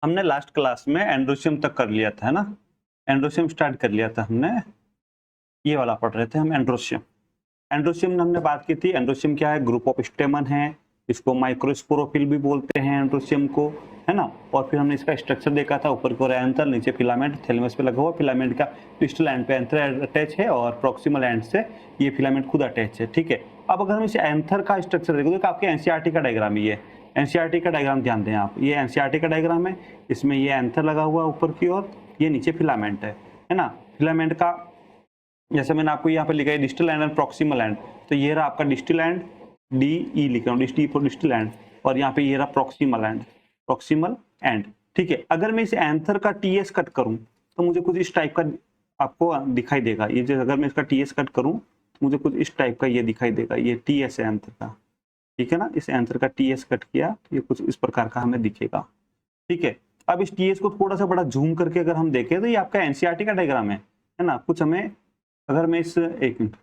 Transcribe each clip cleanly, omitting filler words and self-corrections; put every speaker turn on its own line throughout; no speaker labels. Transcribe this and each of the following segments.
हमने last class में androecium तक कर लिया था, है ना। एंड्रोशियम स्टार्ट कर लिया था हमने, ये वाला पढ़ रहे थे हम एंड्रोशियम। एंड्रोशियम में हमने बात की थी, एंड्रोशियम क्या है, ग्रुप ऑफ स्टेमन है, इसको माइक्रोस्पोरोफिल भी बोलते हैं एंड्रोशियम को, है ना। और फिर हमने इसका स्ट्रक्चर देखा था, ऊपर की ओर एंथर, नीचे फिलामेंट, थैलेमस पे लगा हुआ, फिलामेंट का डिस्टल एंड पे एंथर अटैच है और प्रॉक्सिमल एंड से ये फिलामेंट खुद अटैच है, ठीक है। अब अगर हम इस एंथर का स्ट्रक्चर देखो तो आपके एनसीईआरटी का डायग्राम ही है, एनसीईआरटी का डायग्राम ध्यान दें आप, ये एनसीईआरटी का डायग्राम है, इसमें ये एंथर लगा हुआ ऊपर की ओर, ये नीचे फिलामेंट है ना। फिलामेंट का जैसे मैंने आपको यहाँ पे लिखा है distal end and proximal and, तो ये रहा आपका डिस्टल एंड, डी ई लिख रहा हूँ, डी फॉर डिस्टल एंड, और यहाँ पे ये रहा प्रॉक्सिमल एंड, प्रॉक्सिमल एंड, ठीक है। अगर मैं इस एंथर का टीएस कट करूं तो मुझे कुछ इस टाइप का आपको दिखाई देगा, ये जो अगर मैं इसका टीएस कट करूं तो मुझे कुछ इस टाइप का ये दिखाई देगा, ये टीएस है एंथर का, ठीक है ना। इस एंथर का टीएस कट किया तो ये कुछ इस प्रकार का हमें दिखेगा, ठीक है। अब इस टीएस को थोड़ा सा बड़ा जूम करके अगर हम देखें तो ये आपका एनसीईआरटी का डायग्राम है ना। कुछ हमें, अगर मैं इस एक मिनट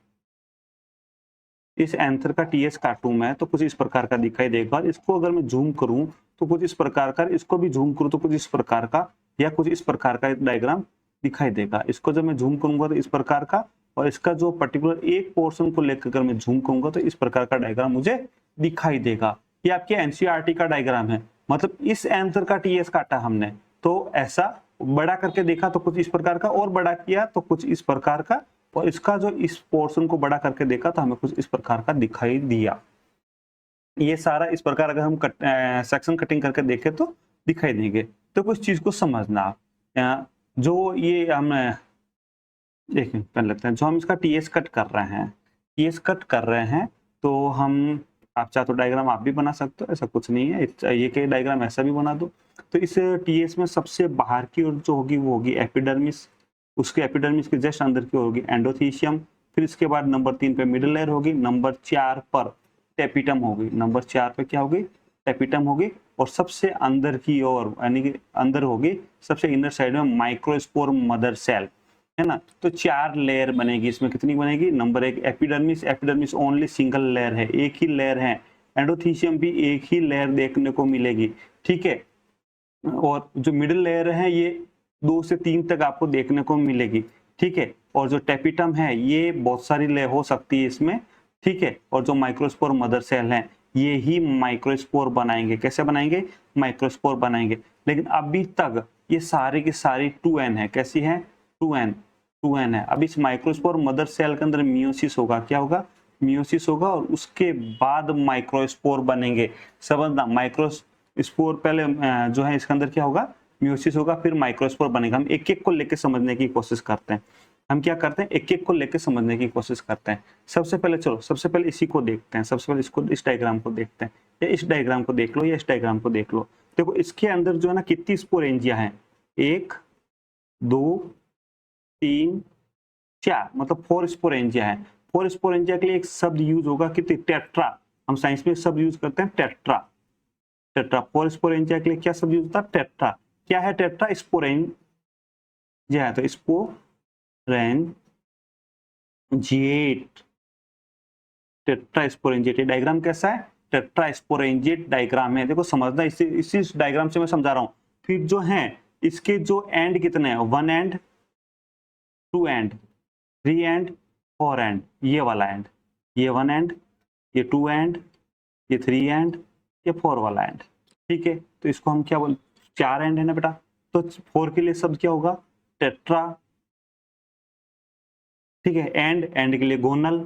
इस एंथर का टीएस काटूं मैं तो कुछ इस प्रकार का दिखाई देगा, इसको अगर मैं जूम करूं तो कुछ इस प्रकार का, इसको भी जूम करूं तो कुछ इस प्रकार का, या कुछ इस प्रकार का डायग्राम दिखाई देगा। इसको जब मैं जूम करूंगा तो इस प्रकार का, और इसका जो पर्टिकुलर एक पोर्शन को लेकर अगर मैं जूम करूंगा तो इस प्रकार का डायग्राम मुझे दिखाई देगा। ये आपके एनसीईआरटी का डायग्राम है, मतलब इस एंथर का टीएस काटा हमने तो ऐसा, बड़ा करके देखा तो कुछ इस प्रकार का, और बड़ा किया तो कुछ इस प्रकार का, और इसका जो इस पोर्शन को बड़ा करके देखा तो हमें कुछ इस प्रकार का दिखाई दिया। ये सारा इस प्रकार अगर हम सेक्शन कटिंग करके देखें तो दिखाई देंगे। तो कुछ चीज को समझना आप, जो ये हम एक मिनट पहले लगता है, जो हम इसका टीएस कट कर रहे हैं, टीएस कट कर रहे हैं तो हम, आप चाहे तो डायग्राम आप भी बना सकते हो, ऐसा कुछ नहीं है, ये के डायग्राम ऐसा भी बना दो। तो इस टीएस में सबसे बाहर की ओर जो होगी वो होगी एपिडर्मिस, उसके एपिडर्मिस के जस्ट अंदर की होगी एंडोथीशियम, फिर इसके बाद नंबर 3 पे मिडिल लेयर होगी, नंबर 4 पर टेपिटम होगी, नंबर 4 पे क्या होगी, टेपिटम होगी, और सबसे अंदर की ओर यानी कि अंदर होगी, सबसे इनर साइड में माइक्रोस्पोर मदर सेल, है ना। तो 4 लेयर बनेगी, इसमें कितनी बनेगी, number 1 epidermis, epidermis only single layer है, एक ही लेयर है, एंडोथीशियम भी एक ही लेयर देखने को मिलेगी, ठीक है। और जो मिडिल लेयर है ये 2 से 3 तक आपको देखने को मिलेगी, ठीक है। और जो टेपिटम है ये बहुत सारी लेयर हो सकती है इसमें, ठीक है। और जो माइक्रोस्पोर मदर सेल है ये ही माइक्रोस्पोर बनाएंगे, कैसे बनाएंगे, माइक्रोस्पोर बनाएंगे। लेकिन अभी तक ये सारी की सारी 2n है, कैसी है, 2n है। अब इस माइक्रोस्पोर मदर सेल के अंदर मियोसिस होगा, क्या होगा, मियोसिस होगा, और उसके बाद माइक्रोस्पोर बनेंगे। समझना, माइक्रोस्पोर पहले जो है इसके अंदर क्या होगा, मियोसिस होगा, फिर माइक्रोस्पोर बनेगा। हम एक एक को लेके समझने की कोशिश करते हैं, हम क्या करते हैं, एक एक को लेके समझने की कोशिश करते हैं। सबसे पहले चलो, सबसे पहले इसी को देखते हैं, सबसे पहले इसको, इस डायग्राम को देखते हैं, या इस डायग्राम को देख लो, या इस डायग्राम को देख लो। देखो इसके अंदर जो है ना कितनी स्पोरेंजिया है, 1 2 3 4, मतलब 4 स्पोरेंजिया है। 4 स्पोरेंजिया के लिए एक शब्द यूज होगा, कितनी, टेट्रा। हम साइंस में शब्द यूज करते हैं टेट्रा, टेट्रा। 4 स्पोरेंजिया के लिए क्या शब्द यूज होता है, टेट्रा। क्या है टेट्रा, स्पोरेंजिया है, तो स्पोरेंजिएट, टेट्रा स्पोरेंजिएट। डायग्राम कैसा है, टेट्रा स्पोरेंजिएट डायग्राम है। देखो समझना, इसी डायग्राम से मैं समझा रहा हूं। फिर जो है इसके जो एंड कितने हैं, 1 एंड, 2 एंड, 3 एंड, 4 एंड, ये वाला एंड, ये 1 एंड, ये 2 एंड, ये 3 एंड, ये 4 वाला एंड, ठीक है। तो इसको हम क्या बोल, 4 एंड है ना बेटा, तो 4 के लिए शब्द क्या होगा, टेट्रा, ठीक है। एंड के लिए गोनल,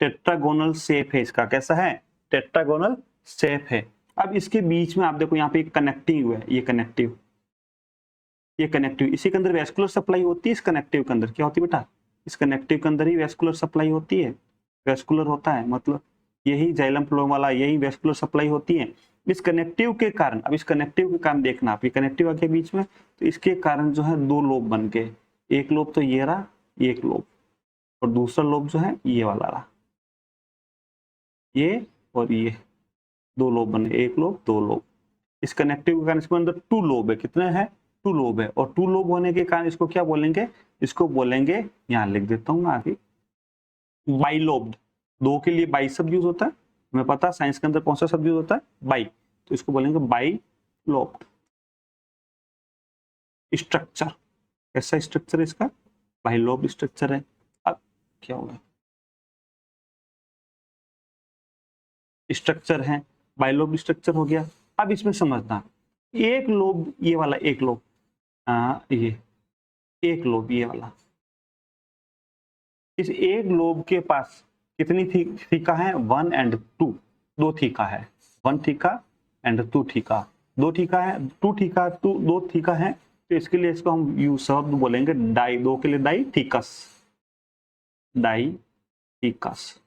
टेट्रागोनल शेप है इसका, कैसा है, टेट्रागोनल शेप है। अब इसके बीच में आप देखो यहाँ पे एक कनेक्टिव है, ये कनेक्टिव, ये कनेक्टिव, इसी के अंदर वेस्कुलर सप्लाई होती है। इस कनेक्टिव के अंदर क्या होती है बेटा, इस कनेक्टिव के अंदर ही वेस्कुलर सप्लाई होती है, वेस्कुलर होता है, मतलब यही जाइलम फ्लोएम वाला, यही वेस्कुलर सप्लाई होती है। इस कनेक्टिव के कारण, अब इस कनेक्टिव के कारण देखना आप, ये कनेक्टिव आके बीच में, तो इसके कारण जो है 2 लोब बन गए, एक लोब तो ये रहा, एक लोब, और दूसरा लोब जो है ये वाला रहा, ये और ये 2 लोब बने, एक लोब 2 लोब। इस कनेक्टिव के कारण इसके अंदर 2 लोब है, कितने हैं, 2 लोब है, और 2 लोब होने के कारण इसको क्या बोलेंगे, इसको बोलेंगे, यहाँ लिख देता हूँ आगे, बाइलोब्ड। 2 के लिए बाई शब्द यूज होता है, हमें पता है साइंस के अंदर कौन सा शब्द यूज होता है, बाई। तो इसको बोलेंगे बाई लोब्ड स्ट्रक्चर। कैसा स्ट्रक्चर है इसका? बाई लोब्ड स्ट्रक्चर है। अब क्या होगा? स्ट्रक्चर है, बाई लोब्ड स्ट्रक्चर हो गया। अब इसमें समझना, एक लोब, ये वाला एक लोब, ये एक लोब, ये वाला, इस एक लोब के पास कितनी थीका है? 1 and 2, दो थीका है। 1 थीका एंड 2 थीका, 2 थीका है, 2 थीका, 2 थीका है। तो इसके लिए इसको हम यू शब्द बोलेंगे डाई, 2 के लिए डाई थीकस, डाई थीकस।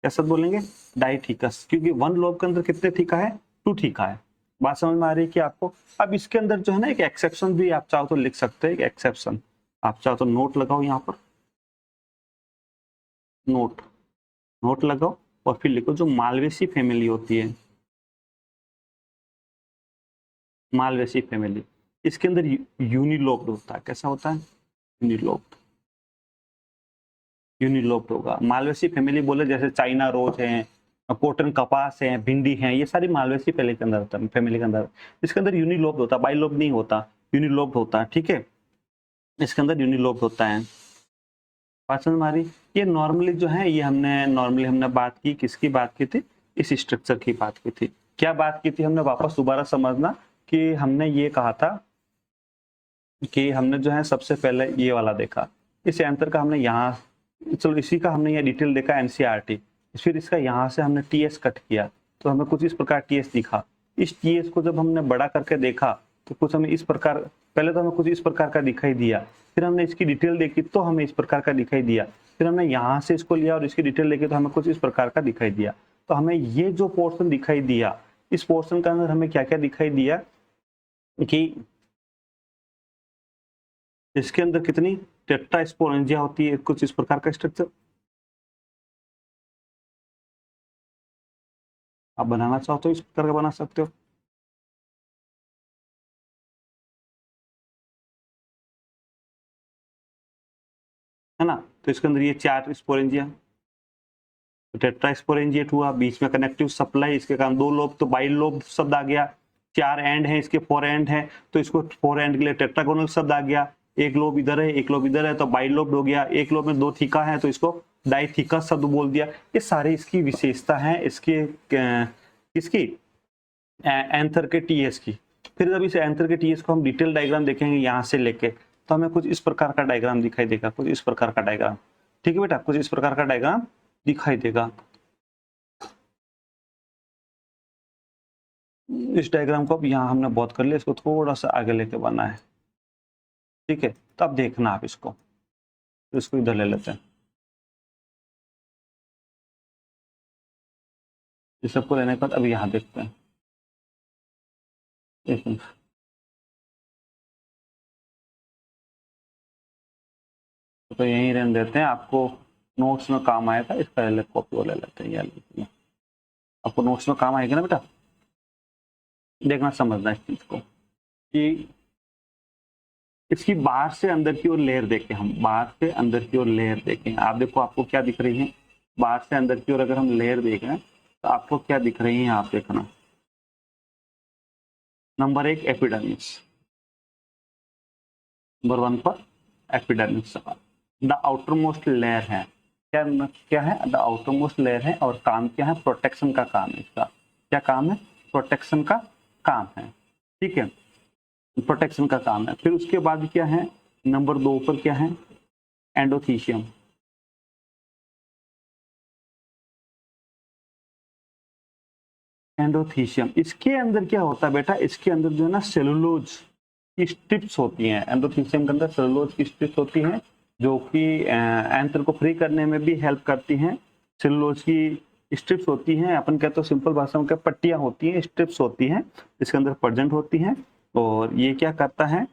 क्या शब्द बोलेंगे? डाई थीकस, क्योंकि 1 लोब के अंदर कितने थीका है? 2 थीका है। बात समझ में आ रही है कि आपको? अब इसके अंदर जो है ना, एक एक्सेप्शन भी आप चाहो तो लिख सकते हैं। एक एक्सेप्शन आप चाहो तो नोट लगाओ, यहाँ पर नोट लगाओ और फिर लिखो जो मालवेसी फैमिली होती है, मालवेसी फैमिली, इसके अंदर यूनिलोब्ड होता है। कैसा होता है? यूनिलोब्ड होगा। मालवेसी फैमिली बोले जैसे चाइना रोज है, कॉटन कपास है, भिंडी है, ये सारी मालवेसी फैमिली के अंदर होता है, फैमिली के अंदर। इसके अंदर यूनिलोब्ड होता है, बाइलोब्ड नहीं होता, यूनिलोब्ड होता है। ठीक है, इसके अंदर यूनिलोब्ड होता है। बात समझ में आ रही? ये नॉर्मली जो है, ये हमने बात की, किसकी बात की थी? इस स्ट्रक्चर की बात की थी। क्या बात की थी हमने? वापस दोबारा समझना कि हमने ये कहा था कि हमने जो है सबसे पहले ये वाला देखा, इस एंटर का हमने यहाँ, चलो इसी का हमने ये डिटेल देखा एनसीईआरटी, फिर इसका यहाँ से हमने टीएस कट किया, तो हमें कुछ इस प्रकार टीएस दिखा। इस टीएस को जब हमने बड़ा करके देखा तो कुछ हमें इस प्रकार, पहले तो हमें कुछ इस प्रकार का दिखाई दिया, फिर हमने इसकी डिटेल देखी तो हमें इस प्रकार का दिखाई दिया, फिर हमने यहाँ से इसको लिया और इसकी डिटेल देखी तो हमें कुछ इस प्रकार का दिखाई दिया। तो हमें ये जो पोर्शन दिखाई दिया, इस पोर्शन के अंदर हमें क्या क्या दिखाई दिया कि इसके अंदर कितनी टेट्रास्पोरेंजिया होती है, कुछ इस प्रकार का स्ट्रक्चर। आप बनाना चाहो तो इस प्रकार का बना सकते हो। है ना? तो इसके अंदर ये 4 स्पोरेंजिया, टेट्रास्पोरेंजिएट हुआ, बीच में कनेक्टिव सप्लाई, इसके कारण 2 लोब, तो बाई लोब शब्द आ गया। 4 एंड है, इसके 4 एंड है, तो इसको 4 एंड के लिए टेट्रागोनल शब्द आ गया। एक लोब इधर है, एक लोब इधर है, तो बाई लोब हो गया। एक लोब में 2 थीका है, तो इसको डाइथीका शब्द बोल दिया। ये सारे इसकी विशेषता है, इसके किसकी? एंथर के टीएस की। फिर जब इस एंथर के टीएस को हम डिटेल डायग्राम देखेंगे यहाँ से लेके, तो हमें कुछ इस प्रकार का डायग्राम दिखाई देगा, कुछ इस प्रकार का डायग्राम। ठीक है बेटा, कुछ इस प्रकार का डायग्राम दिखाई देगा। इस डायग्राम को अब यहाँ हमने बहुत कर लिया, इसको थोड़ा सा आगे लेके बनना है। ठीक है, तो अब देखना आप इसको, तो इसको इधर ले लेते हैं, इस सबको लेने के बाद अभी यहाँ देखते हैं। एक मिनट, तो यहीं रहने देते हैं, आपको नोट्स में काम आएगा। इसका पहले कॉपी वो ले लेते हैं, ये आपको नोट्स में काम आएगा ना बेटा। देखना, समझना इस चीज को कि इसकी बाहर से अंदर की ओर लेयर देखें हम, बाहर से अंदर की ओर लेयर देखें। आप देखो, आपको क्या दिख रही है? बाहर से अंदर की ओर अगर हम लेयर देख रहे हैं तो आपको क्या दिख रही है? आप देखना, नंबर 1 एपिडर्मिस, नंबर 1 पर epidermis. The outer most layer है, क्या है? द आउटर मोस्ट लेयर है, और काम क्या है? प्रोटेक्शन का काम है इसका। क्या काम है? प्रोटेक्शन का काम है। ठीक है, प्रोटेक्शन का काम है। फिर उसके बाद क्या है? नंबर 2 पर क्या है? एंडोथीशियम। एंडोथीशियम, इसके अंदर क्या होता है बेटा? इसके अंदर जो है ना, सेलुलोज की स्ट्रिप्स होती हैं। एंडोथीशियम के अंदर सेलुलोज की स्ट्रिप्स होती हैं, जो कि एंथर को फ्री करने में भी हेल्प करती हैं। सेलुलोज की स्ट्रिप्स होती हैं, अपन कहते हैं सिंपल भाषा में, पट्टियां होती हैं, स्ट्रिप्स होती हैं, इसके अंदर प्रेजेंट होती हैं। और ये क्या करता है?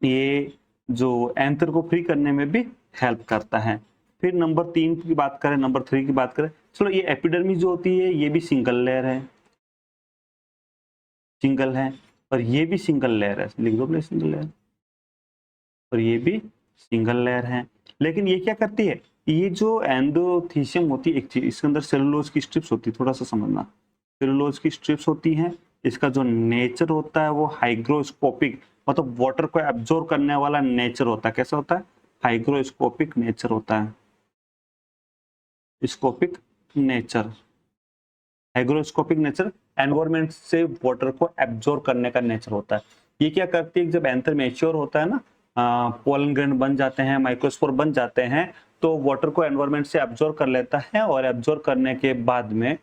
ये जो एंथर को फ्री करने में भी हेल्प करता है। फिर नंबर 3 की बात करें, नंबर 3 की बात करें, चलो ये एपिडर्मिस जो होती है ये भी सिंगल लेयर है, सिंगल है, और ये भी सिंगल लेयर है, लिख दो प्लीज सिंगल लेयर, और ये भी सिंगल लेयर है। लेकिन ये क्या करती है? ये जो एंडोथीशियम होती है, एक चीज इसके अंदर सेलुलोज की स्ट्रिप्स होती है, थोड़ा सा समझना, सेलुलोज की स्ट्रिप्स होती हैं। इसका जो नेचर होता है वो हाइग्रोस्कोपिक, मतलब वाटर को एब्जॉर्ब करने वाला नेचर होता है। कैसा होता है? हाइग्रोस्कोपिक नेचर होता है। स्कोपिक नेचर, हाइग्रोस्कोपिक नेचर एनवायरमेंट से वाटर को एब्जॉर्ब करने का नेचर होता है। ये क्या करती है, जब एंथर मैच्योर होता है ना, पोलन ग्रेन बन जाते हैं, माइक्रोस्पोर बन जाते हैं, तो वाटर को एनवायरमेंट से एब्जॉर्ब कर लेता है और एब्जॉर्ब करने के बाद में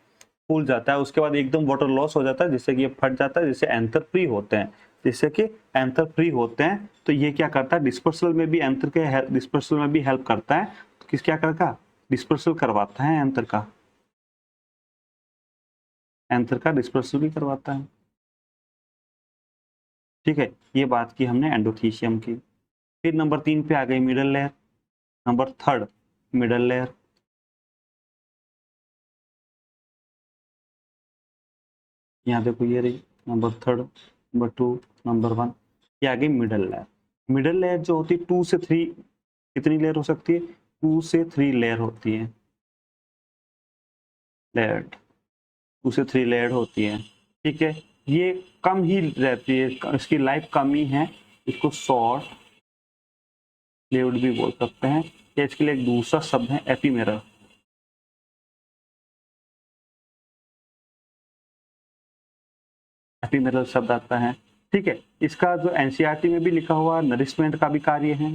फूल जाता है। उसके बाद एकदम वाटर लॉस हो जाता है, जिससे कि ये फट जाता है, जिससे एंथर फ्री होते हैं। जिससे कि एंथर फ्री होते हैं तो ये क्या करता है, डिस्पर्सल में भी एंथर के डिस्पर्सल में भी हेल्प करता है। तो किस क्या करता, डिस्पर्सल करवाता है एंथर का, एंथर का डिस्पर्सल भी करवाता है। ठीक है, ये बात की हमने एंडोथीशियम की। फिर नंबर 3 पे आ गई middle layer. Number 3 middle layer. यहाँ देखो ये रही नंबर 3, नंबर 2, नंबर 1, ये आ गई मिडल लेयर। मिडल लेयर जो होती है 2 से 3, कितनी लेयर हो सकती है? 2 से 3 लेयर होती है, लेयर 2 से 3 लेयर होती है। ठीक है, ये कम ही रहती है, इसकी लाइफ कम ही है। इसको शॉर्ट लेयर्ड भी बोल सकते हैं, या इसके लिए एक दूसरा शब्द है एपीमेरल। एपीमेरल शब्द आता है। ठीक है, इसका जो एनसीईआरटी में भी लिखा हुआ नरिशमेंट का भी कार्य है।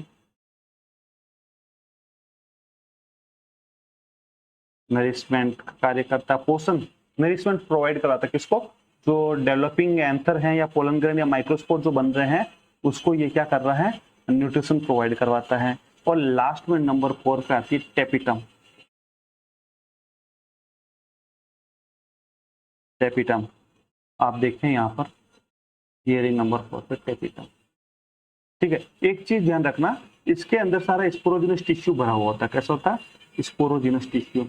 नरिशमेंट कार्य करता है, पोषण, नरिशमेंट प्रोवाइड कराता है किसको? जो डेवलपिंग एंथर हैं या पोलन ग्रेन या माइक्रोस्पोर जो बन रहे हैं, उसको ये क्या कर रहा है? न्यूट्रिशन प्रोवाइड करवाता है। और लास्ट में नंबर 4 पे आती है टेपिटम। टेपिटम आप देखें यहाँ पर, ये रही नंबर 4 पे टेपिटम। ठीक है, एक चीज ध्यान रखना, इसके अंदर सारा स्पोरोजिनस टिश्यू भरा हुआ होता है। कैसा होता है? Sporogenous tissue.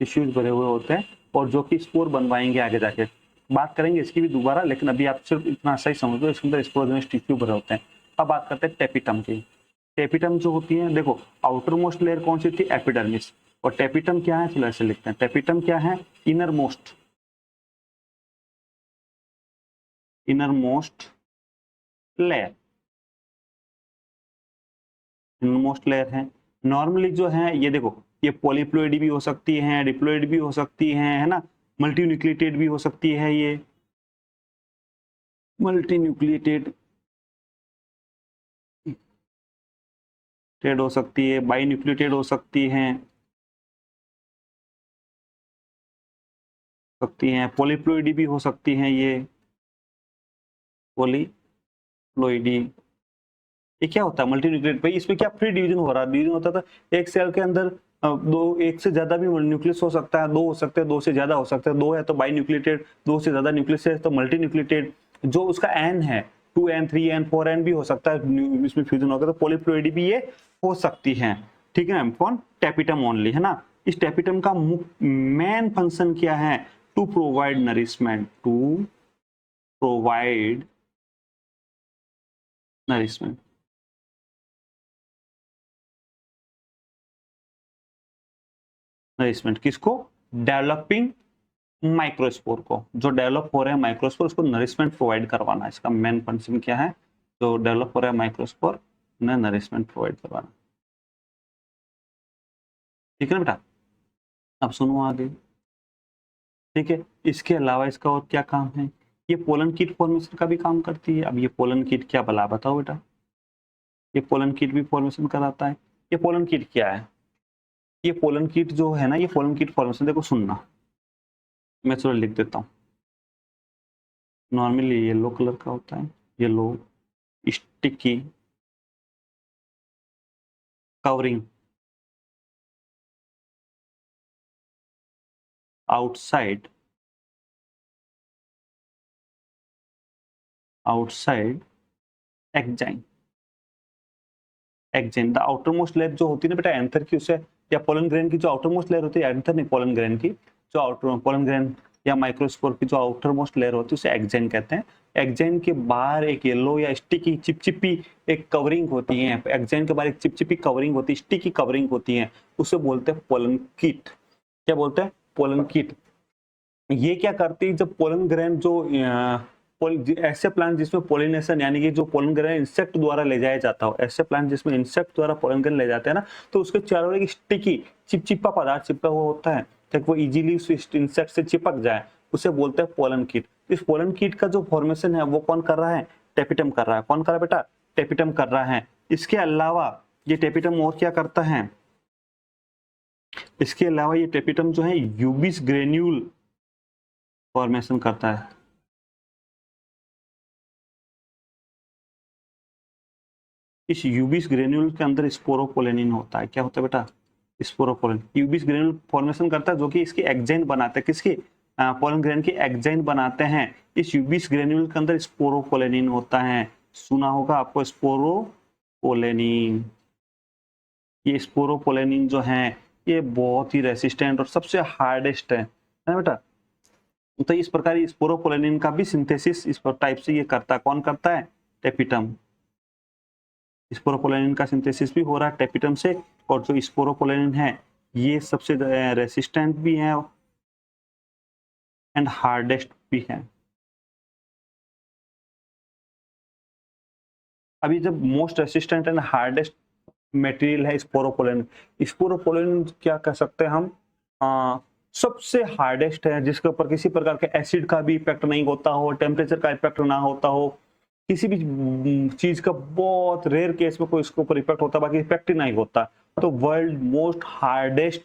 टिश्यूज भरे हुए होते हैं और जो कि स्पोर बनवाएंगे आगे जाके। बात करेंगे इसकी भी दोबारा, लेकिन अभी आप सिर्फ इतना सही समझ लो, इसके अंदर स्पोरोजिनस टिश्यू भरे होते हैं। अब बात करते हैं टेपिटम की। टेपिटम जो होती है, देखो आउटर मोस्ट लेयर कौन सी थी? एपिडर्मिस। और टेपिटम क्या है? चलो ऐसे लिखते हैं, टेपिटम क्या है? Inner most, inner most layer, inner most layer है। नॉर्मली जो है ये देखो, ये पॉलीप्लोइडी भी हो सकती है, डिप्लोइड भी हो सकती है ना, मल्टीन्यूक्लिएटेड भी हो सकती है। ये मल्टीन्यूक्लिएटेड हो सकती है, बाइन्यूक्लिएटेड हो सकती हैं, पॉलीप्लोइडी भी हो सकती हैं। ये पॉलीप्लोइडी, ये क्या होता है? मल्टीन्यूक्लिएट। भाई इसमें क्या फ्री डिवीजन हो रहा है? डिवीजन होता था एक सेल के अंदर एक से ज्यादा भी न्यूक्लियस हो सकता है, 2 हो सकते हैं, 2 से ज्यादा हो सकते हैं। 2 है तो बाइन्यूक्लिएटेड, 2 से ज्यादा न्यूक्लियस है तो मल्टीन्यूक्लिएटेड। जो उसका एन है 2n 3n 4n भी हो सकता है, इसमें फ्यूजन होगा तो पॉलीप्लोइडी भी ये हो सकती है। ठीक है ना, कौन? टेपिटम ओनली, है ना। इस टेपिटम का मेन फंक्शन क्या है? To provide nourishment, to provide nourishment. Nourishment किसको? डेवलपिंग माइक्रोस्पोर को। जो डेवलप हो रहे हैं माइक्रोस्पोर, उसको नरिशमेंट प्रोवाइड करवाना। इसका मेन फंक्शन क्या है? जो डेवलप हो रहा है माइक्रोस्पोर, उन्हें नरिशमेंट प्रोवाइड करवाना। ठीक है ना बेटा, अब सुनो आगे। ठीक है, इसके अलावा इसका और क्या काम है? ये पोलन कीट फॉर्मेशन का भी काम करती है। अब ये पोलन कीट क्या भला बताओ बेटा? ये पोलन कीट भी फॉर्मेशन कराता है। ये पोलन कीट क्या है? ये पोलन कीट जो है ना, ये पोलन कीट फॉर्मेशन, देखो सुनना, मैं थोड़ा लिख देता हूँ। नॉर्मली येलो कलर का होता है, yellow sticky covering outside exine. Exine the outer most layer जो होती है ना बेटा एंथर की, उसे या पोलन ग्रेन की जो आउटर मोस्ट लेयर होती है, एंथर नहीं पोलन ग्रेन की, जो आउटर पोलन ग्रेन या माइक्रोस्पोर की जो आउटर मोस्ट लेयर होती है उसे एक्जेन कहते हैं। एक्जेन के बाहर एक येलो या स्टिकी चिपचिपी एक कवरिंग होती है, एक्जेन के बाहर एक चिपचिपी कवरिंग होती है, स्टिकी कवरिंग होती है, उसे बोलते हैं पोलन कीट। क्या बोलते हैं? पोलन कीट। ये क्या करती है, जब पोलन ग्रेन जो ऐसे प्लांट जिसमें पोलिनेशन यानी कि जो पोलन ग्रेन इंसेक्ट द्वारा ले जाया जाता हो, ऐसे प्लांट जिसमें इंसेक्ट द्वारा पोलन ग्रेन ले जाते हैं ना, तो उसके चारों एक स्टिकी चिपचिपा पदार्थ चिपका हुआ होता है ताकि वो इजीली इंसेक्ट से चिपक जाए, उसे बोलते हैं पोलन कीट। इस पोलन कीट का जो फॉर्मेशन है वो कौन कर रहा है? टेपिटम कर रहा है। कौन कर रहा है बेटा? टेपिटम कर रहा है। इसके अलावा ये टेपिटम और क्या करता है? इसके अलावा ये टेपिटम जो है यूबिस ग्रेन्यूल फॉर्मेशन करता है। इस यूबिस ग्रेन्यूल के अंदर स्पोरोपोलेनिन होता है। क्या होता है बेटा? स्पोरोपोलेनिन। यूबिस ग्रेन्यूल फॉर्मेशन करता है जो कि इसकी एक्जाइन बनाते हैं। किसकी? पोलन ग्रेन की एक्जाइन बनाते हैं। इस यूबिस ग्रेन्यूल के अंदर स्पोरोपोलेनिन होता है। सुना होगा आपको स्पोरोपोलेनिन। ये स्पोरोपोलेनिन जो है ये बहुत ही रेसिस्टेंट और सबसे हार्डेस्ट है ना बेटा? तो इस प्रकार स्पोरोपोलेनिन का भी सिंथेसिस इस टाइप से ये करता है। कौन करता है? टेपिटम। स्पोरोपोलेनिन का सिंथेसिस भी हो रहा है टेपिटम से, और जो स्पोरोपोलेनिन है ये सबसे रेसिस्टेंट भी है एंड हार्डेस्ट भी है। अभी जब most resistant and hardest material है स्पोरोपोलेनिन, स्पोरोपोलेनिन क्या कह सकते हैं हम? सबसे हार्डेस्ट है, जिसके ऊपर किसी प्रकार के एसिड का भी इफेक्ट नहीं होता हो, टेम्परेचर का इफेक्ट ना होता हो, किसी भी चीज का बहुत रेयर केस में कोई इसके ऊपर इफेक्ट होता, बाकी इफेक्ट ही नहीं होता। तो वर्ल्ड मोस्ट हार्डेस्ट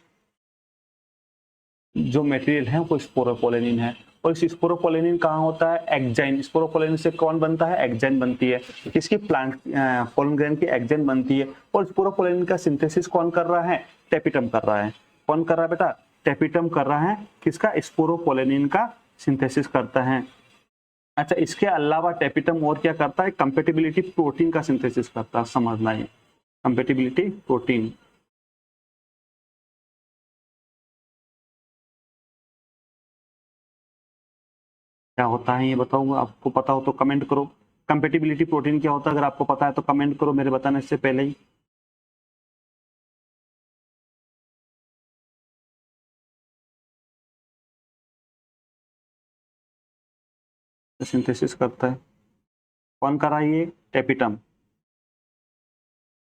जो मटेरियल है वो स्पोरोपोलेनिन है। और इस स्पोरोपोलेनिन कहाँ होता है? एक्जाइन। स्पोरोपोलेनिन से कौन बनता है? एक्जाइन बनती है। किसकी? प्लांट पोलन ग्रेन की एक्जाइन बनती है। और स्पोरोपोलेनिन का सिंथेसिस कौन कर रहा है? टेपिटम कर रहा है। कौन कर रहा है बेटा? टेपिटम कर रहा है। किसका? स्पोरोपोलेनिन का सिंथेसिस करता है। अच्छा, इसके अलावा टेपिटम और क्या करता है? कंपेटिबिलिटी प्रोटीन का सिंथेसिस करता है। समझना है कंपेटिबिलिटी प्रोटीन। क्या होता है ये बताऊंगा, आपको पता हो तो कमेंट करो। कंपेटिबिलिटी प्रोटीन क्या होता है? अगर आपको पता है तो कमेंट करो मेरे बताने से पहले ही। सिंथेसिस करता है। कौन करा? ये टेपिटम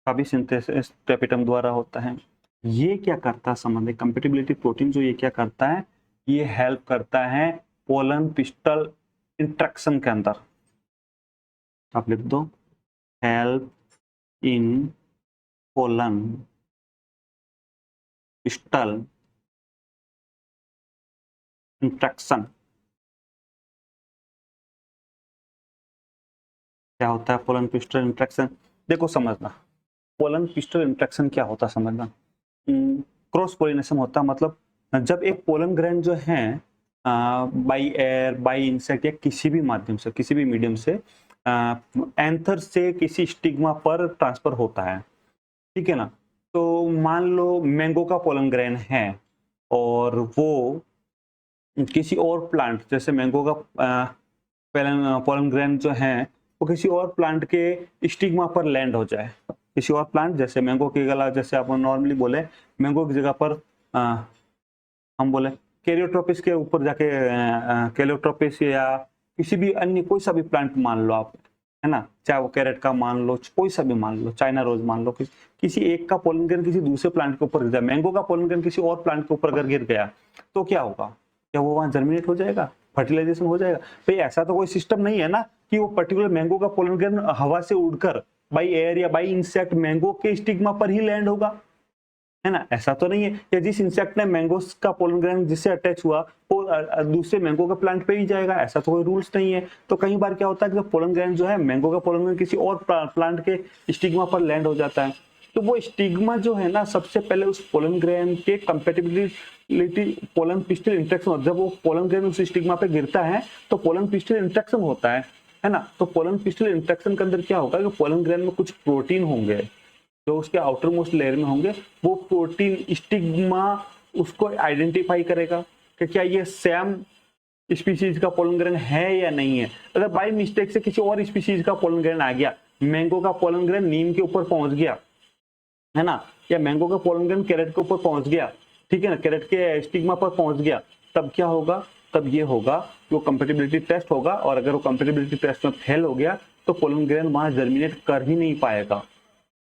का भी सिंथेसिस टेपिटम द्वारा होता है। ये क्या करता है समझे? कंपेटिबिलिटी प्रोटीन जो ये क्या करता है? ये हेल्प करता है पोलन पिस्टल इंट्रैक्शन के अंदर। आप लिख दो help in pollen pistol interaction. क्या होता है पोलन पिस्टल इंट्रैक्शन? देखो समझना, पोलन पिस्टल इंट्रैक्शन क्या होता है समझना। क्रॉस पोलिनेशन होता है, मतलब जब एक पोलन ग्रेन जो है बाई एयर, बाई इंसेक्ट या किसी भी माध्यम से, किसी भी मीडियम से एंथर से किसी स्टिग्मा पर ट्रांसफर होता है, ठीक है ना? तो मान लो मैंगो का पोलन ग्रेन है और वो किसी और प्लांट, जैसे मैंगो का पोलन ग्रेन जो है वो किसी और प्लांट के स्टिग्मा पर लैंड हो जाए। किसी और प्लांट जैसे मैंगो की गला, जैसे आप नॉर्मली बोले मैंगो की जगह पर हम बोले कैरियोट्रोपिस के ऊपर जाके कैरियोट्रोपिस या किसी भी अन्य कोई सा भी प्लांट मान लो आप, है ना, चाहे वो कैरेट का मान लो, कोई सा भी मान लो, चाइना रोज मान लो, किसी एक का पोलन ग्रेन किसी दूसरे प्लांट के ऊपर गिर जाए, मैंगो का पोलन ग्रेन किसी और प्लांट के ऊपर अगर गिर गया तो क्या होगा? क्या वो वहां जर्मिनेट हो जाएगा? फर्टिलाइजेशन हो जाएगा? भाई ऐसा तो कोई सिस्टम नहीं है ना कि वो पर्टिकुलर मैंगो का पोलन ग्रेन हवा से उड़कर बाई एयर या बाई इंसेक्ट मैंगो के स्टिग्मा पर ही लैंड होगा, है ना? ऐसा तो नहीं है कि जिस इंसेक्ट ने मैंगो का पोलन ग्रेन जिससे अटैच हुआ वो दूसरे मैंगो के प्लांट पे ही जाएगा, ऐसा तो कोई रूल्स नहीं है। तो कई बार क्या होता है कि पोलन ग्रेन जो है मैंगो का पोलन ग्रेन किसी और प्लांट के स्टिग्मा पर लैंड हो जाता है, तो वो स्टिग्मा जो है ना सबसे पहले उस पोलन ग्रेन के कंपेटिबिलिटी पोलन पिस्टल इंट्रैक्शन, जब वो पोलन ग्रेन उस स्टिग्मा पे गिरता है तो पोलन पिस्टल इंट्रैक्शन होता है ना? तो पोलन पिस्टल इंट्रैक्शन के अंदर क्या होगा कि पोलन ग्रेन में कुछ प्रोटीन होंगे जो उसके आउटर मोस्ट लेयर में होंगे, वो प्रोटीन स्टिग्मा उसको आइडेंटिफाई करेगा कि क्या ये सेम स्पीशीज का पोलन ग्रेन है या नहीं है। अगर बाई मिस्टेक से किसी और स्पीशीज का पोलन ग्रेन आ गया, मैंगो का पोलन ग्रेन नीम के ऊपर पहुंच गया है ना, या मैंगो का पोलन ग्रेन कैरेट के ऊपर पहुंच गया, ठीक है ना, कैरेट के स्टिग्मा पर पहुंच गया, तब क्या होगा, तब ये होगा कि वो कंपेटिबिलिटी टेस्ट होगा, और अगर वो कंपेटिबिलिटी टेस्ट में फेल हो गया तो पोलन ग्रेन वहां जर्मिनेट कर ही नहीं पाएगा,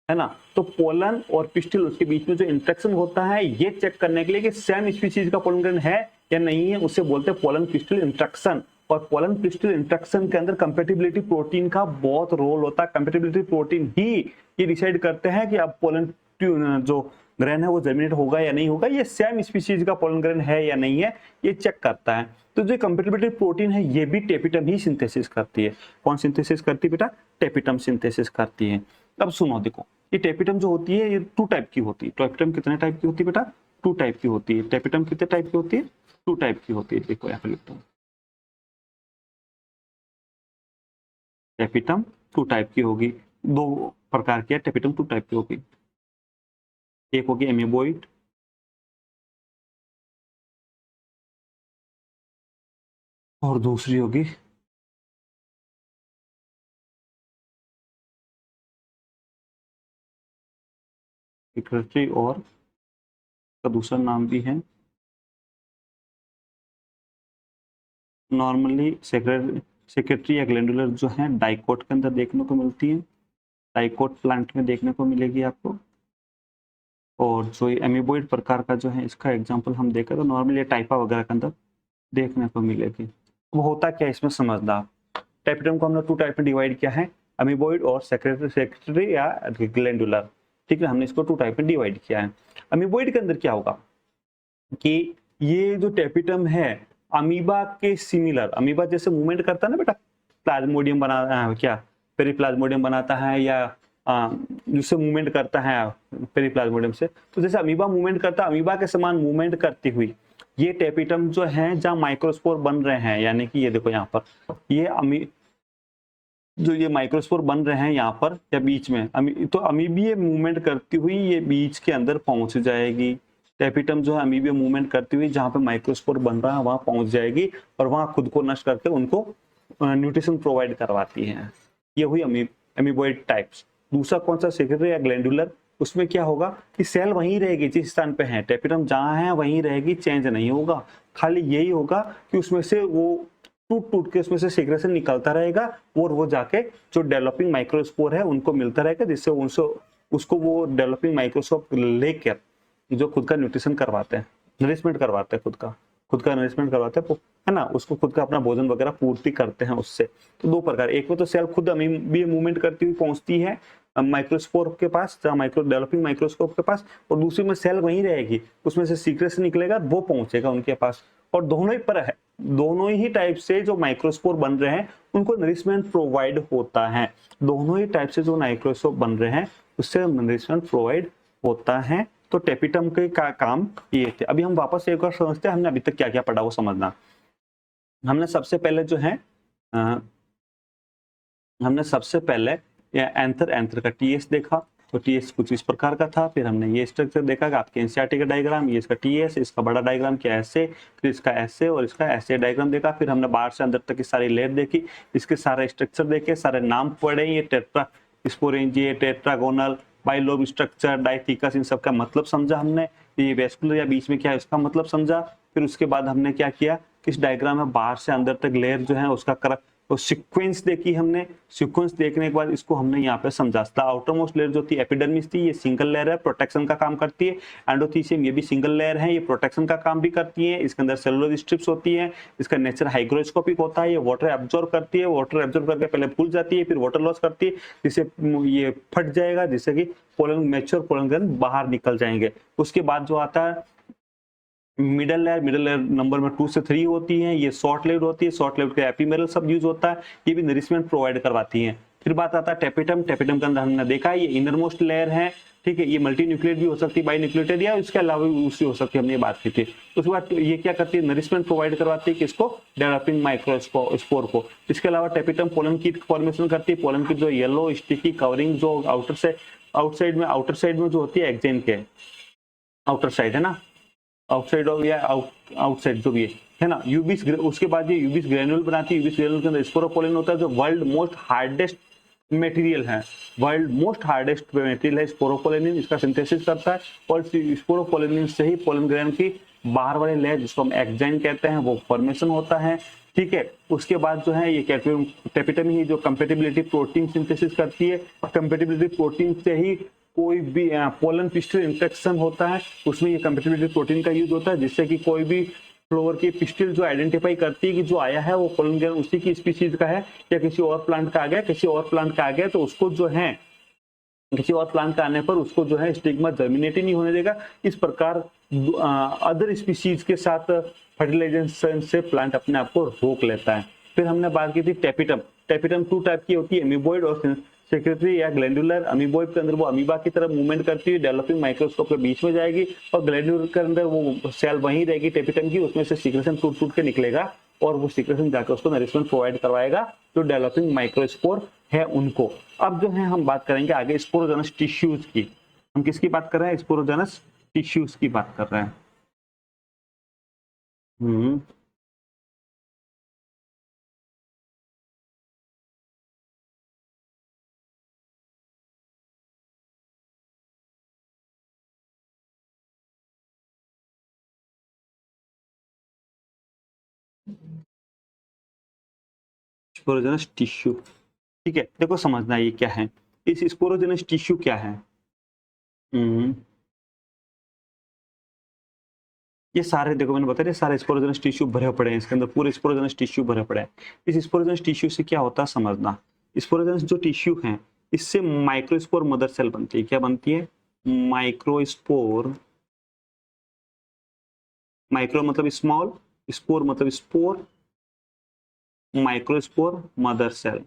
है ना। तो पोलन और पिस्टिल उसके बीच में जो इंटरेक्शन होता है, ये चेक करने के लिए कि सेम स्पीशीज का पोलन ग्रेन है या नहीं है, उसे बोलते हैं पोलन पिस्टिल इंटरेक्शन। और पोलन पिस्टिल इंटरेक्शन के अंदर कंपेटिबिलिटी प्रोटीन का बहुत रोल होता है। कंपेटिबिलिटी प्रोटीन ही ये डिसाइड करते हैं कि अब पोलन जो ग्रेन है वो जर्मिनेट होगा या नहीं होगा, ये सेम स्पीशीज का पोलन ग्रेन है या नहीं है, ये चेक करता है। तो जो कंपेटिबिलिटी प्रोटीन है ये भी टेपिटम ही सिंथेसिस करती है। कौन सिंथेसिस करती है बेटा? टेपिटम सिंथेसिस करती है। अब सुनो, देखो ये टेपिटम जो होती है ये 2 टाइप की होती है। टेपिटम कितने टाइप की होती है बेटा? 2 टाइप की होती है। टेपिटम कितने टाइप की होती है? 2 टाइप की होती है। देखो यहाँ पे लिखता हूँ, टेपिटम 2 टाइप की होगी, 2 प्रकार की है टेपिटम, 2 टाइप की होगी। एक होगी एमीबोइड, और दूसरी होगी सेक्रेटरी, और का दूसरा नाम भी है नॉर्मली सेक्रेटरी या ग्लैंडुलर, जो है डाइकोट के अंदर देखने को मिलती है, डाइकोट प्लांट में देखने को मिलेगी आपको। और जो एमीबोइड प्रकार का जो है, इसका एग्जांपल हम देखें तो नॉर्मली टाइपा वगैरह के अंदर देखने को मिलेगी। वो होता क्या इसमें समझना, टेपिटम को हमने 2 टाइप में डिवाइड किया है, अमीबोइड और सेक्रेटरी या ग्लैंडुलर, ठीक है, हमने इसको 2 टाइप में डिवाइड किया है। अमीबोइड के अंदर क्या होगा कि ये जो टेपिटम है अमीबा के सिमिलर, अमीबा जैसे मूवमेंट करता है ना बेटा, प्लाज्मोडियम बना क्या पेरिप्लाज्मोडियम बनाता है, या जिससे मूवमेंट करता है पेरिप्लाज्मोडियम से, तो जैसे अमीबा मूवमेंट करता है, अमीबा के समान मूवमेंट करती हुई ये टेपिटम जो है जहाँ माइक्रोस्पोर बन रहे हैं, यानी कि ये देखो यहाँ पर ये जो ये माइक्रोस्पोर बन रहे हैं यहाँ पर या बीच में, तो अमीबीय मूवमेंट करती हुई ये बीच के अंदर पहुंच जाएगी। टेपिटम जो है अमीबीय मूवमेंट करती हुई जहाँ पे माइक्रोस्पोर बन रहा है वहां पहुंच जाएगी, और वहां खुद को नष्ट करके उनको न्यूट्रिशन प्रोवाइड करवाती है। ये हुई अमीबोइड टाइप्स। दूसरा कौन सा, सेक्रेटरी या ग्लैंडुलर, उसमें क्या होगा कि सेल वहीं रहेगी जिस स्थान पे है, टेपिटम जहाँ है वहीं रहेगी, चेंज नहीं होगा। खाली यही होगा कि उसमें से वो टूट के उसमें से सीक्रेशन निकलता रहेगा, और वो जाके जो डेवलपिंग माइक्रोस्पोर है उनको मिलता रहेगा, जिससे उसको वो डेवलपिंग माइक्रोस्कोप लेकर जो खुद का न्यूट्रिशन करवाते हैं, नरिशमेंट करवाते हैं, खुद का नरिशमेंट करवाते हैं, है ना, उसको खुद का अपना भोजन वगैरह पूर्ति करते हैं उससे। तो 2 प्रकार, एक में तो सेल खुद अमीबीय मूवमेंट करती हुई पहुंचती है माइक्रोस्पोर के पास, डेवलपिंग माइक्रोस्कोप के पास, और दूसरी में सेल वहीं रहेगी, उसमें से सीक्रेशन निकलेगा, वो पहुंचेगा उनके पास। और दोनों ही पर है, दोनों ही टाइप से जो माइक्रोस्पोर बन रहे हैं उनको नरिशमेंट प्रोवाइड होता है। दोनों ही टाइप से जो माइक्रोस्कोप बन रहे हैं उससे नरिशमेंट प्रोवाइड होता है। तो टेपिटम के काम ये थे। अभी हम वापस एक बार समझते हैं हमने अभी तक क्या क्या पढ़ा वो समझना। हमने सबसे पहले एंथर का टीएस देखा, तो टीएस कुछ इस प्रकार का था। फिर हमने ये स्ट्रक्चर देखा कि आपके एनसीईआरटी का डायग्राम, ये इसका टीएस, इसका बड़ा डायग्राम क्या ऐसे, फिर इसका ऐसे और इसका ऐसे डायग्राम देखा। फिर हमने बाहर से अंदर तक की सारी लेयर देखी, इसके सारे स्ट्रक्चर देखे, सारे नाम पढ़े, ये tetra sporangia, tetragonal, bilobe structure, dithecous, इन सब का मतलब समझा हमने। ये वेस्कुलर या बीच में क्या है इसका मतलब समझा। फिर उसके बाद हमने क्या किया, इस डायग्राम में बाहर से अंदर तक लेयर जो है उसका तो सीक्वेंस देखी हमने। सीक्वेंस देखने के बाद इसको हमने यहाँ पे समझा। आउटर मोस्ट लेयर जो थी एपिडर्मिस थी, ये सिंगल लेयर है, प्रोटेक्शन का काम करती है। एंडोथीसियम ये भी सिंगल लेयर है, ये प्रोटेक्शन का काम भी करती है। इसके अंदर सेलुलर स्ट्रिप्स होती है, इसका नेचर हाइग्रोस्कोपिक होता है, ये वाटर एब्जॉर्ब करती है, वाटर एब्जॉर्ब करके पहले फूल जाती है, फिर वाटर लॉस करती है, जिससे ये फट जाएगा, जिससे कि पोलन मैच्योर पोलन ग्रैंड बाहर निकल जाएंगे। उसके बाद जो आता है मिडल लेयर नंबर में 2 से 3 होती है, ये शॉर्ट लेयर होती है, शॉर्ट लेयर के एपिमेरल सब यूज होता है, ये भी नरिशमेंट प्रोवाइड करवाती है। फिर बात आता है टेपिटम के अंदर हमने देखा ये इनर मोस्ट लेयर है, ठीक है, ये मल्टी न्यूक्लिएट भी हो सकती है, बाई न्यूक्लिएटेड या उसके अलावा भी दूसरी हो सकती है, हमने ये बात की थी। उसके बाद ये क्या करती है, नरिशमेंट प्रोवाइड करवाती है किसको, डेवलपिंग माइक्रोस्पोर को। इसके अलावा टेपिटम पोलन कीट फॉर्मेशन करती है, पोलन कीट जो येलो स्टिकी कवरिंग जो आउटसाइड में जो होती है एक्जेन के आउटर साइड है ना, आउटसाइड ऑफ या आउटसाइड जो भी है, है ना। यूबिस, उसके बाद ये यूबिस ग्रेनुल बनाती है। यूबिस ग्रेनुल के अंदर स्पोरोपोलिन होता है जो वर्ल्ड मोस्ट हार्डेस्ट मटेरियल है, वर्ल्ड मोस्ट हार्डेस्ट मटेरियल है स्पोरोपोलिन, इसका सिंथेसिस करता है और स्पोरोपोलिन से ही पोलन ग्रेन की बाहर वाले लेयर जिसको हम एक्जाइन कहते हैं वो फॉर्मेशन होता है। ठीक है, उसके बाद जो है ये टेपिटम ही जो कंपेटिबिलिटी प्रोटीन सिंथेसिस करती है और कंपेटिबिलिटी प्रोटीन से ही कोई भी पोलन पिस्टिल इंफेक्शन होता है, उसमें ये कंपेटिबिलिटी प्रोटीन का यूज होता है जिससे कि कोई भी फ्लोवर की पिस्टिल जो आइडेंटिफाई करती है कि जो आया है वो पोलन ग्रेन उसी की स्पीशीज का है या किसी और प्लांट का आ गया, किसी और प्लांट का आ गया तो उसको जो है किसी और प्लांट का आने पर उसको जो है स्टिग्मा जर्मिनेट ही नहीं होने देगा। इस प्रकार अदर स्पीशीज के साथ फर्टिलाइजेशन से प्लांट अपने आप को रोक लेता है। फिर हमने बात की थी टेपिटम। टेपिटम 2 टाइप की होती है, अमीबॉइड और सेक्रेटरी या ग्लैंडुलर। अमीबॉइड के अंदर वो अमीबा की तरह मूवमेंट करती है, डेवलपिंग माइक्रोस्कोप के बीच में जाएगी और ग्लैंडुलर के अंदर वो सेल वहीं रहेगी टेपिटम की, उसमें से सीक्रेशन टूट टूट के निकलेगा और वो सीक्रेशन जाकर उसको नरिशमेंट प्रोवाइड करवाएगा जो डेवलपिंग माइक्रोस्पोर है उनको। अब जो है हम बात करेंगे आगे स्पोरोजेनस टिश्यूज की। हम किसकी बात कर रहे हैं? स्पोरोजेनस टिश्यूज की बात कर रहे हैं। स्पोरोजेनस टिश्यू, ठीक है, देखो समझना ये क्या है। इस स्पोरोजेनस टिश्यू क्या है? ये सारे देखो मैंने बताया सारे स्पोरोजेनस टिश्यू भरे पड़े हैं इसके अंदर, पूरे स्पोरोजेनस टिश्यू भरे पड़े हैं। इस स्पोरोजेनस टिश्यू से क्या होता है समझना। स्पोरोजेनस जो टिश्यू है इससे माइक्रोस्पोर मदर सेल बनती है। क्या बनती है? माइक्रोस्पोर। माइक्रो मतलब स्मॉल, स्पोर मतलब स्पोर, माइक्रोस्पोर मदर सेल।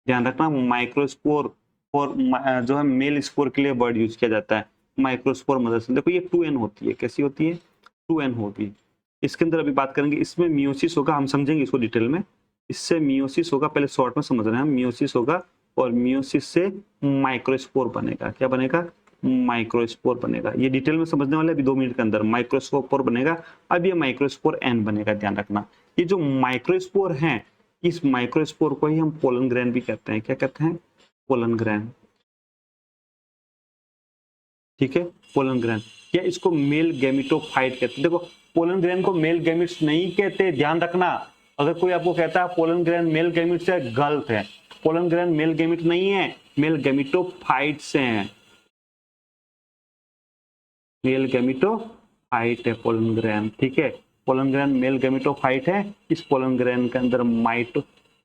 ध्यान रखना माइक्रोस्पोर और जो है मेल स्पोर के लिए वर्ड यूज किया जाता है माइक्रोस्पोर मदर सेल। देखो ये 2n होती है, कैसी होती है? 2n होगी। इसके अंदर अभी बात करेंगे, इसमें मियोसिस होगा, हम समझेंगे इसको डिटेल में। इससे मियोसिस होगा, पहले शॉर्ट में समझ रहे हैं हम। मियोसिस होगा और मियोसिस से माइक्रोस्पोर बनेगा। क्या बनेगा? माइक्रोस्पोर बनेगा। ये डिटेल में समझने वाले अभी 2 मिनट के अंदर। माइक्रोस्पोर बनेगा, अब ये माइक्रोस्पोर एन बनेगा। ध्यान रखना ये जो माइक्रोस्पोर है इस माइक्रोस्पोर को ही हम पोलन ग्रेन भी कहते हैं। क्या कहते हैं? Pollen grain. ठीक है, पोलन ग्रेन या इसको मेल गैमेटोफाइट कहते हैं। देखो पोलन ग्रेन को मेल गैमिट्स नहीं कहते, ध्यान रखना। अगर कोई आपको कहता है पोलन ग्रेन मेल गैमिट्स है, गलत है। पोलन ग्रेन मेल गैमिट नहीं है, मेल गैमेटोफाइट से है। मेल गैमेटोफाइट है पोलन ग्रेन। ठीक है, पोलन ग्रेन मेल गैमेटोफाइट है। इस पोलन ग्रेन के अंदर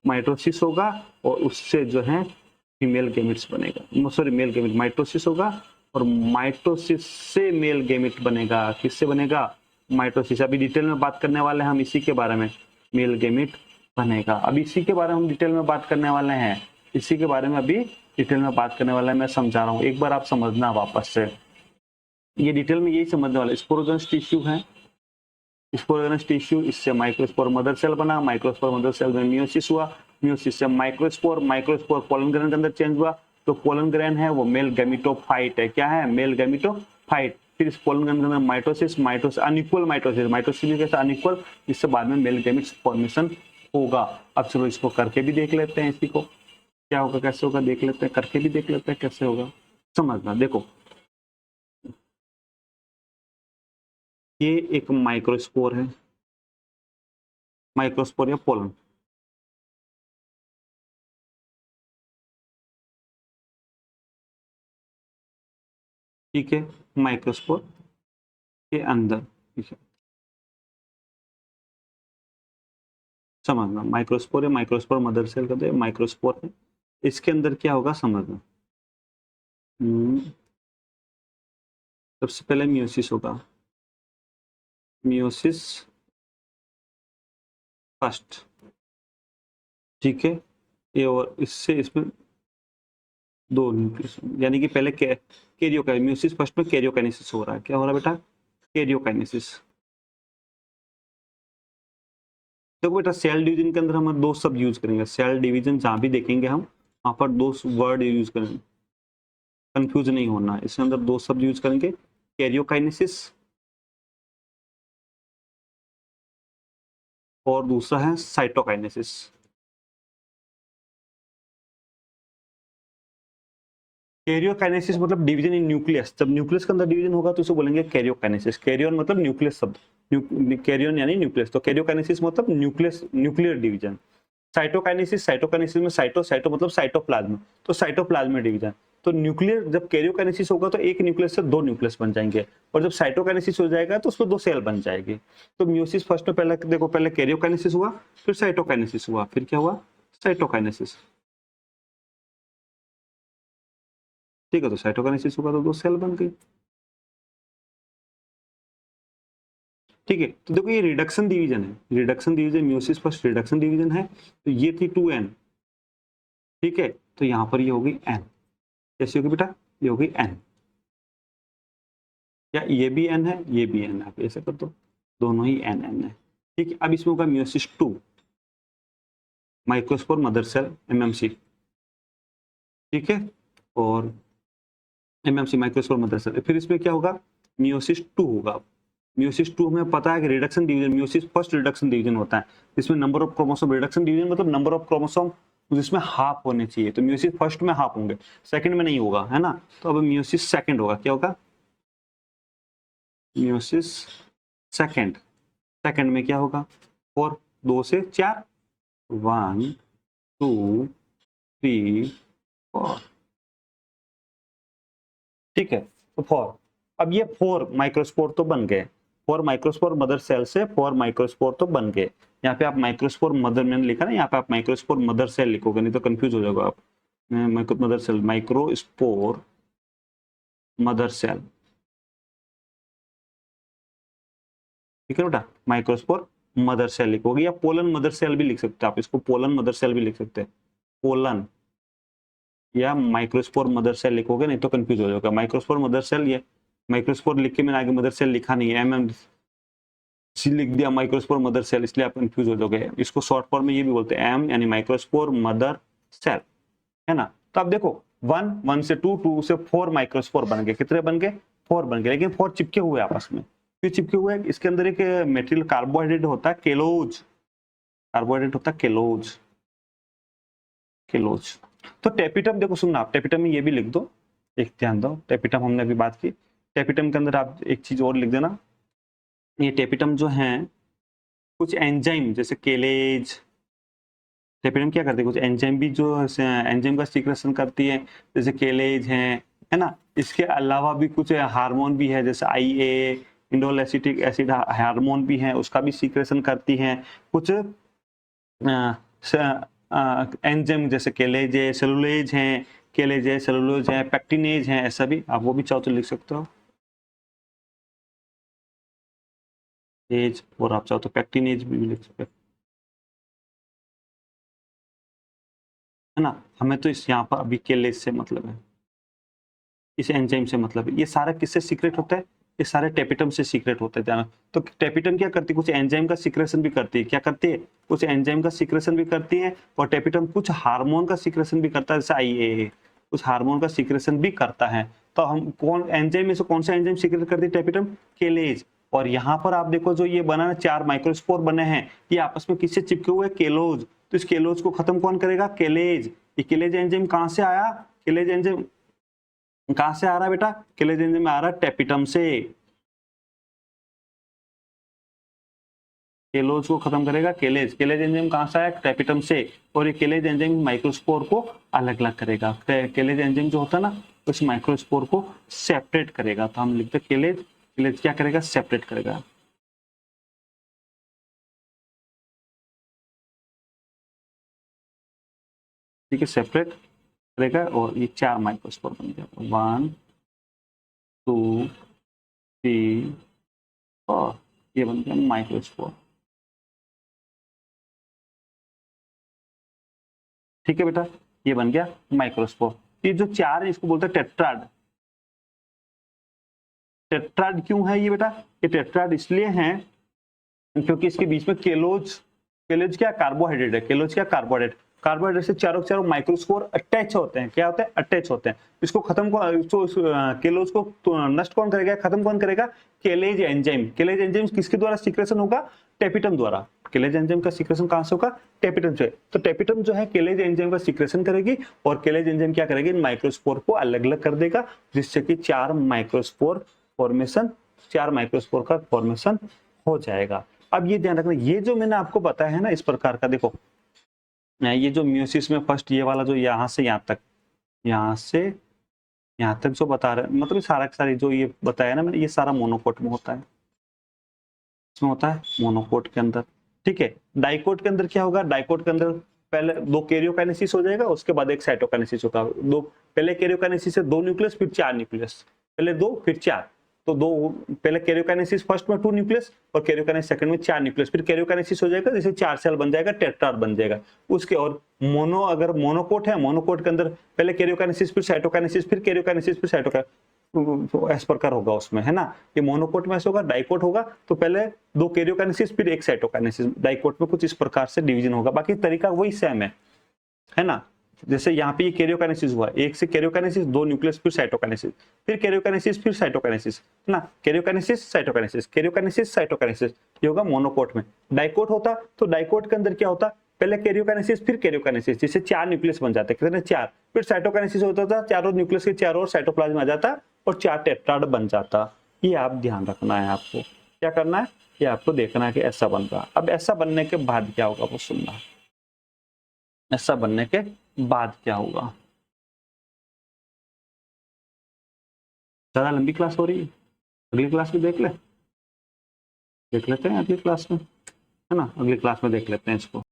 माइटोसिस होगा और उससे जो है फीमेल गैमिट्स बनेगा। Sorry, male gamete. माइटोसिस होगा और माइटोसिस से मेल गैमिट बनेगा। किससे बनेगा? माइटोसिस। अभी डिटेल में बात करने वाले हैं हम इसी के बारे में, मेल गैमिट बनेगा। अभी इसी के बारे में हम डिटेल में बात करने वाले हैं, इसी के बारे में अभी डिटेल में बात करने वाले हैं। मैं समझा रहा हूँ, एक बार आप समझना वापस से। ये डिटेल में यही समझने वाला। स्पोरोजेनस टिश्यू है, स्पोरोजेनस टिश्यू, इससे माइक्रोस्पोर मदर सेल बना। माइक्रोस्पोर मदर सेल में मियोसिस हुआ, मियोसिस से माइक्रोस्पोर, माइक्रोस्पोर पोलन ग्रेन के अंदर चेंज हुआ। तो पोलन ग्रेन है वो मेल गैमेटोफाइट है। क्या है? Male gametophyte. फिर इस पोलन ग्रेन के अंदर माइटोसिस, अनइक्वल माइटोसिस, माइटोसिस कैसा? अनइक्वल, जिससे बाद में मेल गैमेट्स फॉर्मेशन होगा। अब चलो इसको करके भी देख लेते हैं, इसी को क्या होगा, कैसे होगा देख लेते हैं, करके भी देख लेते हैं कैसे होगा। समझना, देखो ये एक माइक्रोस्पोर है, माइक्रोस्पोर या पोलन। ठीक है, माइक्रोस्पोर के अंदर। ठीक है, समझना माइक्रोस्पोर है, माइक्रोस्पोर मदर सेल कहते हैं, माइक्रोस्पोर है। इसके अंदर क्या होगा समझना। सबसे पहले मियोसिस होगा, मियोसिस फर्स्ट। ठीक है, ये और इससे इसमें 2 न्यूक्लियस, यानी कि पहले कैरियोकाइनेसिस, फर्स्ट में कैरियोकाइनेसिस हो रहा है। क्या हो रहा है बेटा? कैरियोकाइनेसिस। देखो बेटा सेल डिवीजन के अंदर हम 2 शब्द यूज करेंगे। सेल डिवीजन जहां भी देखेंगे हम वहां पर 2 वर्ड यूज करेंगे, कंफ्यूज नहीं होना। इसके अंदर 2 शब्द यूज करेंगे, कैरियोकाइनेसिस और दूसरा है साइटोकाइनेसिस। कैरियोकाइनेसिस मतलब डिवीजन इन न्यूक्लियस। जब न्यूक्लियस के अंदर डिवीजन होगा तो उसे बोलेंगे कैरियोकाइनेसिस। कैरियन मतलब न्यूक्लियस शब्द, कैरियन यानी न्यूक्लियस, तो कैरियोकाइनेसिस मतलब nucleus, nuclear division. Cytokinesis, cytokinesis में साइटो मतलब साइटोप्लाज्म, तो साइटोप्लाज्म डिवीजन। तो न्यूक्लियर जब कैरियोकाइनेसिस होगा तो एक न्यूक्लियस से 2 न्यूक्लियस बन जाएंगे, और जब साइटोकाइनेसिस हो जाएगा तो उसमें 2 सेल बन जाएगी। तो म्यूसिस फर्स्ट में पहले देखो, पहले कैरियोकाइनेसिस हुआ, फिर साइटोकाइनेसिस हुआ, फिर क्या हुआ, साइटोकाइनेसिस। ठीक है, तो साइटोकाइनेसिस हुआ तो 2 सेल बन गई। ठीक है, तो देखो ये रिडक्शन डिवीजन है, reduction division, meiosis first reduction division है, तो ये थी 2n। ठीक है, तो यहां पर ये होगी n, कैसी होगी बेटा, ये होगी n, या ये भी n है, ये भी n है, आप ऐसे कर दो, दोनों ही n n है। ठीक है, अब इसमें होगा meiosis 2, microspore mother cell MMC। ठीक है, और MMC माइक्रोस्पोर मदर सेल, फिर इसमें क्या होगा, म्यूसिस 2 होगा। म्यूसिस 2 हमें पता है कि reduction division, meiosis first reduction division होता है, इसमें number of chromosome, reduction division मतलब नंबर ऑफ क्रोमोसोम जिसमें हाफ होने चाहिए, तो म्यूसिस फर्स्ट में हाफ होंगे, सेकंड में नहीं होगा, है ना। तो अब म्यूसिस सेकंड होगा, क्या होगा, म्यूसिस सेकंड। सेकंड में क्या होगा, 4, 2 से 4, 1 2 3 4। ठीक है, तो 4, अब ये 4 माइक्रोस्पोर तो बन गए, 4 माइक्रोस्पोर मदर सेल से 4 माइक्रोस्पोर तो बन गए। यहाँ पे आप माइक्रोस्पोर मदर, मैंने लिखा ना, यहाँ पे आप माइक्रोस्पोर मदर सेल लिखोगे, नहीं तो कंफ्यूज हो जाएगा आप। Mother cell, microspore mother cell. ठीक है बेटा, माइक्रोस्पोर मदर सेल लिखोगे, या पोलन मदर सेल भी लिख सकते हैं आप इसको, पोलन मदर सेल भी लिख सकते हैं, पोलन या माइक्रोस्पोर मदर सेल लिखोगे, नहीं तो कंफ्यूज हो जाएगा। माइक्रोस्पोर मदर सेल, ये माइक्रोस्पोर लिख के मैंने आगे मदर सेल लिखा नहीं है, लिख दिया माइक्रोस्पोर मदर सेल, इसलिए आप कंफ्यूज हो जाओगे। इसको शॉर्ट फॉर्म में ये भी बोलते हैं M, यानी माइक्रोस्पोर मदर सेल, है ना। तो अब देखो 1 से 2, 2 से 4 माइक्रोस्पोर बन गए, कितने बन गए, 4 बन गए, लेकिन 4 चिपके हुए आपस में, क्यों चिपके हुए, इसके अंदर एक मेटेरियल कार्बोहाइड्रेट होता है, केलोज, कार्बोहाइड्रेट होता है केलोज, केलोज। तो टेपिटम देखो, सुनना आप, टेपिटम में ये भी लिख दो, एक ध्यान दो, टेपिटम हमने अभी बात की, टेपिटम के अंदर आप एक चीज और लिख देना, ये टेपिटम जो है कुछ एंजाइम जैसे केलेज, टेपिटम क्या करती है, कुछ एंजाइम भी जो एंजाइम का सीक्रेशन करती है, जैसे केलेज है ना। इसके अलावा भी कुछ हार्मोन भी है, जैसे IA, indole acetic acid hormone भी है, उसका भी सीक्रेशन करती है। कुछ एंजाइम जैसे केलेज है, सेलुलोज है, केलेज है, सेलुलोज है, पेक्टिनेज है, ऐसा भी आप वो भी चाहो तो लिख सकते हो, एज, और आप चाहो तो पेक्टिनेज भी लिख सकते हो, है ना। हमें तो इस यहाँ पर अभी केलेज से मतलब है, इस एंजाइम से मतलब है। ये सारा किससे सीक्रेट होता है, ये सारे टेपिटम से सीक्रेट होते हैं जाना। तो टेपिटम क्या करती है, कुछ एंजाइम का सीक्रेशन भी करती है, क्या करती है, कुछ एंजाइम का सीक्रेशन भी करती है, और टेपिटम कुछ हार्मोन का सीक्रेशन भी करता है, जैसे IA कुछ हार्मोन का सीक्रेशन भी करता है। तो हम कौन एंजाइम में से कौन सा एंजाइम सीक्रेट करती है, टेपिटम, केलेज। और यहाँ पर आप देखो जो ये बना है 4 माइक्रोस्पोर बने हैं, ये आपस में किससे चिपके हुए, केलोज। तो इस केलोज को खत्म कौन करेगा, केलेज। ये केलेज एंजाइम कहाँ से आया, केलेज एंजाइम कहां से आ रहा है बेटा, केलेज एंजाइम में आ रहा है टेपिटम से, केलोज को खत्म करेगा केलेज। केलेज एंजाइम कहां से आया, टेपिटम से, और ये केलेज एंजाइम माइक्रोस्पोर को अलग अलग करेगा। केलेज एंजाइम जो होता है ना, उस माइक्रोस्पोर को सेपरेट करेगा। तो हम लिखते हैं केलेज, केलेज क्या करेगा, सेपरेट करेगा। ठीक है, सेपरेट करेगा, और ये 4 माइक्रोस्पोर बन गया, 1 2 3 4, ये बन गया माइक्रोस्पोर। ठीक है बेटा, ये बन गया माइक्रोस्पोर। ये जो 4 है इसको बोलते हैं टेट्राड। टेट्राड क्यों है ये बेटा, ये टेट्राड इसलिए है क्योंकि इसके बीच में केलोज, केलोज क्या कार्बोहाइड्रेट है, केलोज क्या कार्बोहाइड्रेट, कार्बोहाइड्रेट से चारों चारों माइक्रोस्पोर अटैच होते हैं, क्या होते हैं, अटैच होते हैं। इसको खत्म केलोज को तो नष्ट कौन करेगा, खत्म कौन करेगा, केलेज एंजाइम। केलेज एंजाइम किसके द्वारा सीक्रेशन होगा, टेपिटम द्वारा। केलेज एंजाइम का सीक्रेशन कहां से होगा? टेपिटम से। तो टेपिटम जो है केलेज एंजाइम का सीक्रेशन करेगी और केलेज एंजाइम क्या करेगी? इन माइक्रोस्पोर को अलग अलग कर देगा, जिससे कि 4 माइक्रोस्पोर का फॉर्मेशन हो जाएगा। अब ये ध्यान रखना, ये जो मैंने आपको बताया है ना इस प्रकार का, देखो ये जो म्यूसिस में फर्स्ट ये वाला जो यहाँ से यहाँ तक जो बता रहे, मतलब सारा सारी जो ये बताया ना मैंने, ये सारा मोनोकोट में होता है। इसमें होता है मोनोकोट के अंदर, ठीक है। डाइकोट के अंदर क्या होगा? डाइकोट के अंदर पहले 2 कैरियोकाइनेसिस हो जाएगा, उसके बाद एक साइटोकाइनेसिस होगा। पहले कैरियोकाइनेसिस से 2 न्यूक्लियस, फिर 4 न्यूक्लियस, पहले 2 फिर 4। तो 2 पहले कैरियोकाइनेसिस फर्स्ट में 2 न्यूक्लियस और कैरियोकाइनेसिस सेकंड में 4 न्यूक्लियस, फिर कैरियोकाइनेसिस हो जाएगा, जैसे 4 सेल बन जाएगा, टेट्राड बन जाएगा उसके। और अगर मोनोकोट है, मोनोकोट के अंदर पहले कैरियोकाइनेसिस फिर साइटोकाइनेसिस फिर कैरियोकाइनेसिस फिर साइटोकाइनेसिस, इस प्रकार होगा उसमें, है ना। ये मोनोकोट में ऐसा होगा। डाइकोट होगा तो पहले 2 कैरियोकाइनेसिस फिर 1 साइटोकाइनेसिस। डाइकोट में कुछ इस प्रकार से डिवीजन होगा, बाकी तरीका वही सेम है ना। जैसे यहाँ पे ये कैरियोकाइनेसिस हुआ, 1 से कैरियोकाइनेसिस, 2 न्यूक्लियस फिर साइटोकाइनेसिस, फिर कैरियोकाइनेसिस फिर साइटोकाइनेसिस, है ना। कैरियोकाइनेसिस साइटोकाइनेसिस, कैरियोकाइनेसिस साइटोकाइनेसिस, ये होगा मोनोकोट में। डाइकोट होता तो डाइकोट के अंदर क्या होता? पहले कैरियोकाइनेसिस फिर कैरियोकाइनेसिस, जिससे 4 न्यूक्लियस बन जाते, कितने? 4। फिर साइटोकाइनेसिस होता था, चारों न्यूक्लियस के चारों ओर साइटोप्लाज्म आ जाता और 4 टेट्राड बन जाता। ये आप ध्यान रखना है, आपको क्या करना है, ये आपको देखना है कि ऐसा बन रहा। अब ऐसा बनने के बाद क्या होगा वो सुनना, ऐसा बनने के बाद क्या होगा। ज्यादा लंबी क्लास हो रही है, अगली क्लास में देख लेते हैं अगली क्लास में, है ना। अगली क्लास में देख लेते हैं इसको।